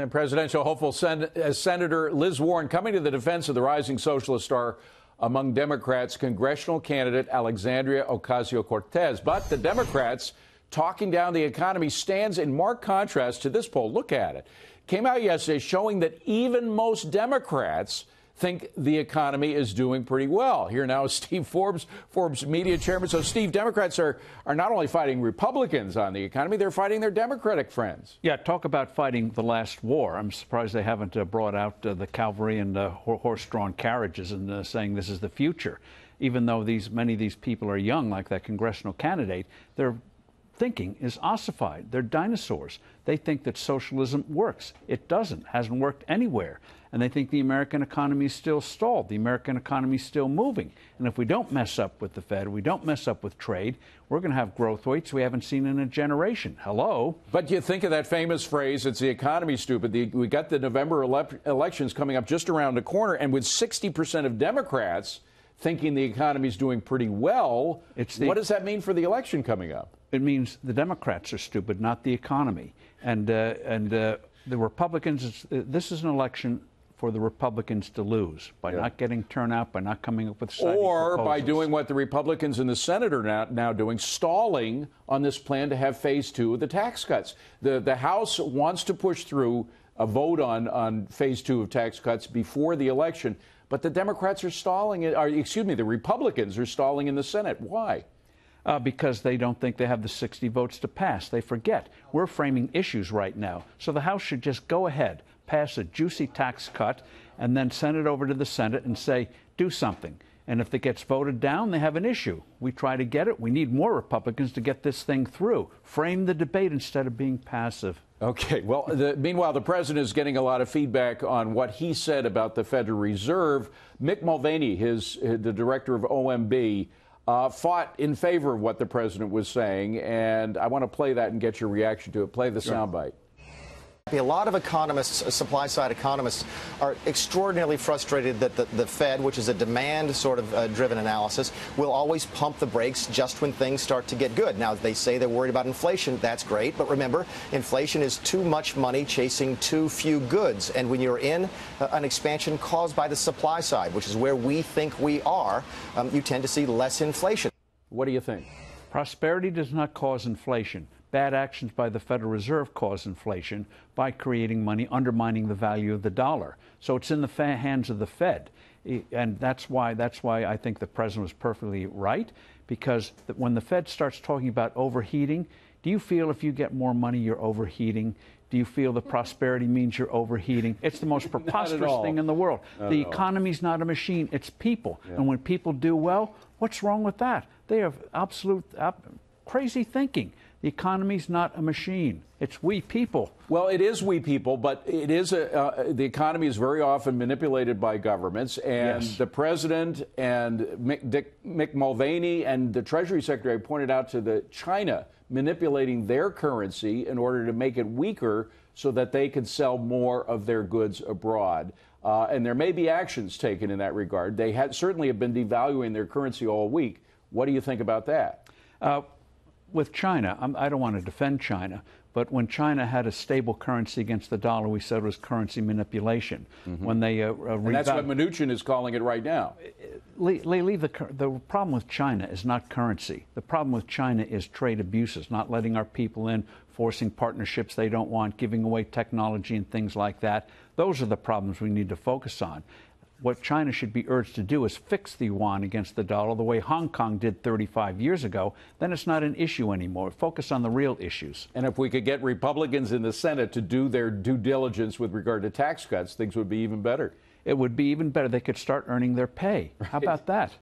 And presidential hopeful Senator Liz Warren coming to the defense of the rising socialist star among Democrats, congressional candidate Alexandria Ocasio-Cortez. But the Democrats talking down the economy stands in marked contrast to this poll. Look at it. Came out yesterday showing that even most Democrats think the economy is doing pretty well. Here now is Steve Forbes, Forbes media chairman. So, Steve, Democrats are not only fighting Republicans on the economy, they're fighting their Democratic friends. Yeah, talk about fighting the last war. I'm surprised they haven't brought out the cavalry and horse-drawn carriages and saying this is the future. Even though many of these people are young, like that congressional candidate, their thinking is ossified. They're dinosaurs. They think that socialism works. It doesn't. Hasn't worked anywhere. And they think the American economy is still stalled. The American economy is still moving. And if we don't mess up with the Fed, we don't mess up with trade, we're going to have growth rates we haven't seen in a generation. Hello? But you think of that famous phrase, it's the economy, stupid. We got the November elections coming up just around the corner, and with 60% of Democrats thinking the economy is doing pretty well, what does that mean for the election coming up? It means the Democrats are stupid, not the economy. And the Republicans, this is an election for the Republicans to lose by not getting turnout, by not coming up with exciting proposals. By doing what the Republicans in the Senate are now doing, stalling on this plan to have phase 2 of the tax cuts. The House wants to push through a vote on phase 2 of tax cuts before the election, but the Democrats are stalling it, or excuse me, the Republicans are stalling in the Senate. Why? Because they don't think they have the 60 votes to pass. They forget. We're framing issues right now. So the House should just go ahead, pass a juicy tax cut, and then send it over to the Senate and say, do something. And if it gets voted down, they have an issue. We try to get it. We need more Republicans to get this thing through. Frame the debate instead of being passive. Okay. Well, meanwhile, the president is getting a lot of feedback on what he said about the Federal Reserve. Mick Mulvaney, the director of OMB, fought in favor of what the president was saying, and I want to play that and get your reaction to it. Play the soundbite. A lot of economists, supply-side economists, are extraordinarily frustrated that the Fed, which is a demand sort of driven analysis, will always pump the brakes just when things start to get good. Now, they say they're worried about inflation. That's great. But remember, inflation is too much money chasing too few goods. And when you're in an expansion caused by the supply side, which is where we think we are, you tend to see less inflation. What do you think? Prosperity does not cause inflation. Bad actions by the Federal Reserve cause inflation by creating money, undermining the value of the dollar. So it's in the hands of the Fed. And that's why I think the president was perfectly right, because when the Fed starts talking about overheating, do you feel if you get more money, you're overheating? Do you feel the prosperity means you're overheating? It's the most preposterous thing in the world. The economy's not a machine, it's people. Yeah. And when people do well, what's wrong with that? They have absolute crazy thinking. The economy's not a machine. It's we people. Well, it is we people, but it is the economy is very often manipulated by governments, and the president and Mick Mulvaney and the Treasury Secretary pointed out to China manipulating their currency in order to make it weaker so that they could sell more of their goods abroad. And there may be actions taken in that regard. They certainly have been devaluing their currency all week. What do you think about that? With China, I don't want to defend China, but when China had a stable currency against the dollar, we said it was currency manipulation. When they and that's what Mnuchin is calling it right now. The problem with China is not currency. The problem with China is trade abuses, not letting our people in, forcing partnerships they don't want, giving away technology and things like that. Those are the problems we need to focus on. What China should be urged to do is fix the yuan against the dollar the way Hong Kong did 35 years ago. Then it's not an issue anymore. Focus on the real issues. And if we could get Republicans in the Senate to do their due diligence with regard to tax cuts, things would be even better. It would be even better. They could start earning their pay. How about that?